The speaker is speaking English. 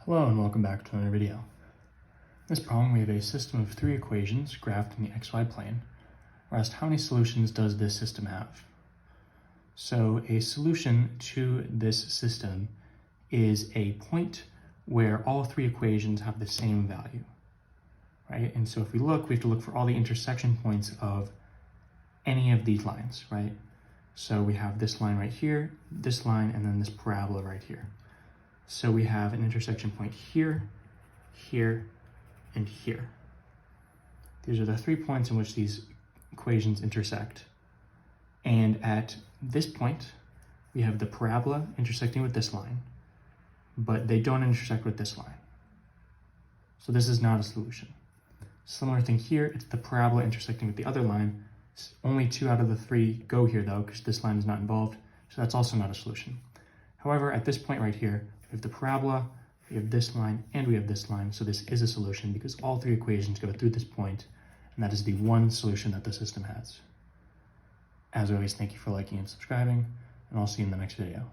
Hello and welcome back to another video. In this problem, we have a system of three equations graphed in the xy plane. We're asked how many solutions does this system have? So a solution to this system is a point where all three equations have the same value, right? And so if we look, we have to look for all the intersection points of any of these lines, right? So we have this line right here, this line, and then this parabola right here. So we have an intersection point here, here, and here. These are the 3 points in which these equations intersect. And at this point, we have the parabola intersecting with this line, but they don't intersect with this line. So this is not a solution. Similar thing here, it's the parabola intersecting with the other line. Only 2 out of the 3 go here though, because this line is not involved, so that's also not a solution. However, at this point right here, we have the parabola, we have this line, and we have this line, so this is a solution because all 3 equations go through this point, and that is the one solution that the system has. As always, thank you for liking and subscribing, and I'll see you in the next video.